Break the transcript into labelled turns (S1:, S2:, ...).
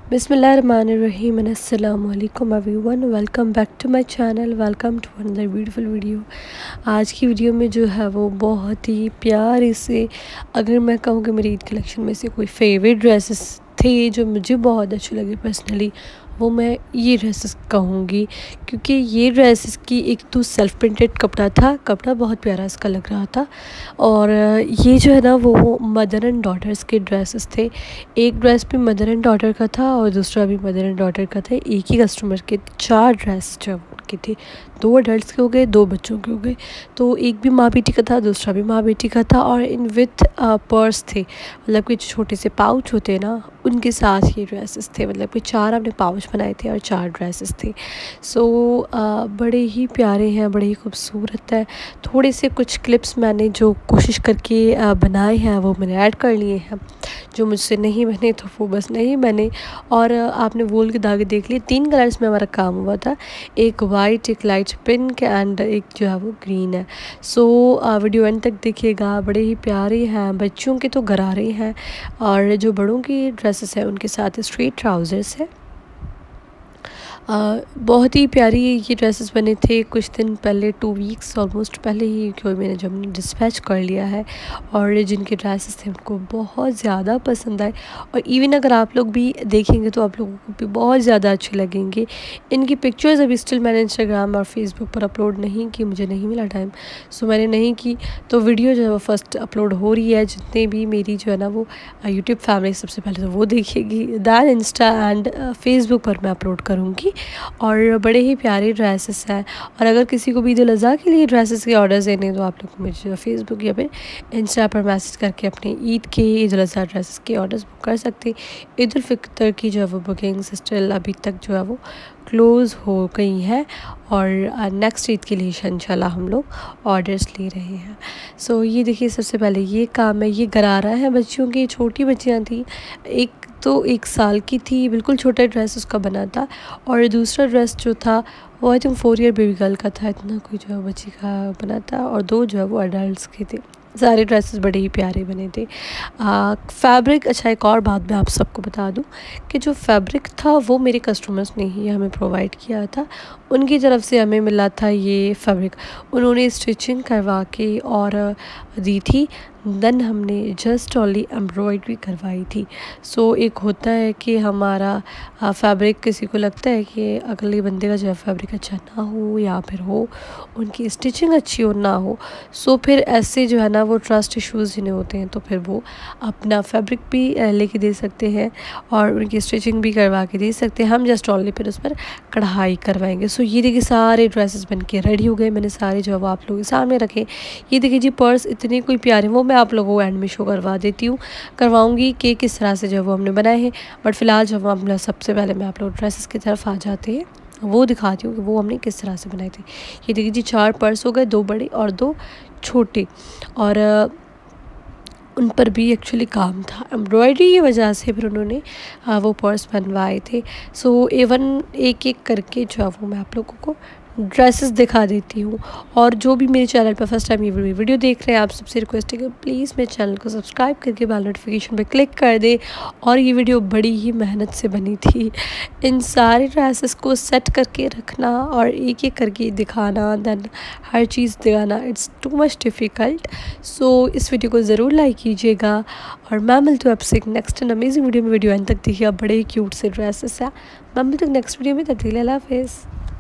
S1: बिस्मिल्लाहिर्रहमानिर्रहीम and अस्सलाम वालेकुम everyone. Welcome back to my channel. Welcome to another beautiful video. आज की वीडियो में जो है वो बहुत ही प्यारे से, अगर मैं कहूँ कि मेरी ईद कलेक्शन में से कोई फेवरेट ड्रेसेस थे जो मुझे बहुत अच्छे लगे पर्सनली, वो मैं ये ड्रेसेस कहूँगी। क्योंकि ये ड्रेसेस की एक तो सेल्फ प्रिंटेड कपड़ा बहुत प्यारा इसका लग रहा था। और ये जो है ना वो मदर एंड डॉटर्स के ड्रेसेस थे। एक ड्रेस भी मदर एंड डॉटर का था और दूसरा भी मदर एंड डॉटर का था। एक ही कस्टमर के 4 ड्रेस जो उनके थे, 2 अडल्ट के हो गए, 2 बच्चों के हो गए। तो एक भी माँ बेटी का था, दूसरा भी माँ बेटी का था। और इन विथ पर्स थे, मतलब कि छोटे से पाउच होते हैं ना, उनके साथ ये ड्रेसेस थे। मतलब कि 4 हमने पाउच बनाए थे और 4 ड्रेसेस थे। सो बड़े ही प्यारे हैं, बड़े ही खूबसूरत है। थोड़े से कुछ क्लिप्स मैंने जो कोशिश करके बनाए हैं वो मैंने ऐड कर लिए हैं। जो मुझसे नहीं बने तो वो बस नहीं बने। और आपने वूल के धागे देख लिए। 3 कलर्स में हमारा काम हुआ था, एक वाइट, एक लाइट पिंक एंड एक जो है वो ग्रीन है। सो वीडियो एंड तक देखिएगा। बड़े ही प्यारे हैं। बच्चों के तो गरारे हैं और जो बड़ों की ड्रेसेस हैं उनके साथ स्ट्रेट ट्राउज़र्स है। बहुत ही प्यारी ये ड्रेसेस बने थे कुछ दिन पहले, 2 वीक्स ऑलमोस्ट पहले ही कोई मैंने जब डिस्पैच कर लिया है। और जिनके ड्रेसेस थे उनको बहुत ज़्यादा पसंद आए। और इवन अगर आप लोग भी देखेंगे तो आप लोगों को भी बहुत ज़्यादा अच्छे लगेंगे। इनकी पिक्चर्स अभी स्टिल मैंने इंस्टाग्राम और फेसबुक पर अपलोड नहीं की, मुझे नहीं मिला टाइम, सो मैंने नहीं की। तो वीडियो जो है वो फर्स्ट अपलोड हो रही है। जितने भी मेरी जो है ना वो यूट्यूब फैमिली सबसे पहले तो वो देखेगी, दैन इंस्टा एंड फेसबुक पर मैं अपलोड करूँगी। और बड़े ही प्यारे ड्रेसेस हैं। और अगर किसी को भी ईद उल अज़हा के लिए ड्रेसेस के ऑर्डर्स देने तो आप लोग मुझे फेसबुक या फिर इंस्टा पर मैसेज करके अपने ईद के, ईद उल अज़हा ड्रेसेस के ऑर्डर्स बुक कर सकते हैं। ईद उल फितर की जो है वो बुकिंग्स स्टिल अभी तक जो है वो क्लोज़ हो गई हैं। और नेक्स्ट ईद के लिए इंशाल्लाह हम लोग ऑर्डर्स ले रहे हैं। सो ये देखिए, सबसे पहले ये काम है, ये गरारा है बच्चियों की। छोटी बच्चियाँ थी, एक तो 1 साल की थी, बिल्कुल छोटा ड्रेस उसका बना था। और दूसरा ड्रेस जो था वो I think 4 year baby girl का था, इतना कोई जो है बच्ची का बना था। और 2 जो है वो अडल्ट के थे। सारे ड्रेसेस बड़े ही प्यारे बने थे। फैब्रिक, अच्छा एक और बात मैं आप सबको बता दूं कि जो फैब्रिक था वो मेरे कस्टमर्स ने ही हमें प्रोवाइड किया था। उनकी तरफ से हमें मिला था ये फैब्रिक, उन्होंने स्टिचिंग करवा के और दी थी। देन हमने जस्ट ओनली एम्ब्रॉयडरी करवाई थी। सो एक होता है कि हमारा फैब्रिक, किसी को लगता है कि अगले बंदे का जो है फैब्रिक अच्छा ना हो या फिर हो उनकी स्टिचिंग अच्छी हो ना हो, सो फिर ऐसे जो है ना वो ट्रस्ट इश्यूज़ जिन्हें होते हैं तो फिर वो अपना फैब्रिक भी लेके दे सकते हैं और उनकी स्टिचिंग भी करवा के दे सकते हैं। हम जस्ट ओनली फिर उस पर कढ़ाई करवाएंगे। सो ये देखिए सारे ड्रेसेस बन के रेडी हो गए। मैंने सारे जो है वो आप लोगों के सामने रखे। ये देखिए जी, पर्स इतने कोई प्यारे, वो मैं आप लोगों को एंड में शो करवा देती हूँ, करवाऊँगी कि किस तरह से जो है वो हमने बनाए हैं। बट फ़िलहाल जो हम अपना सबसे पहले मैं आप लोग ड्रेसेस की तरफ आ जाते हैं, वो दिखाती हूँ कि वो हमने किस तरह से बनाए थे। ये देखिए जी, 4 पर्स हो गए, 2 बड़े और 2 छोटे। और उन पर भी एक्चुअली काम था, एम्ब्रॉयडरी की वजह से फिर उन्होंने वो पर्स बनवाए थे। सो एवन एक एक करके जो है वो मैं आप लोगों को ड्रेसेस दिखा देती हूँ। और जो भी मेरे चैनल पर फर्स्ट टाइम ये वीडियो देख रहे हैं, आप सबसे रिक्वेस्ट है कि प्लीज़ मेरे चैनल को सब्सक्राइब करके बेल नोटिफिकेशन पे क्लिक कर दे। और ये वीडियो बड़ी ही मेहनत से बनी थी। इन सारे ड्रेसेस को सेट करके रखना और एक एक करके दिखाना, देन हर चीज़ दिखाना, इट्स टू मच डिफ़िकल्ट। सो इस वीडियो को ज़रूर लाइक कीजिएगा। और मैं मिलती हूँ आपसे एक नेक्स्ट एंड अमेजिंग वीडियो में। वीडियो एंड तक देखिए, बड़े ही क्यूट से ड्रेसेस हैं। मैं मिलती हूँ नेक्स्ट वीडियो में, तब तक के लिए अल्लाह हाफ़िज़।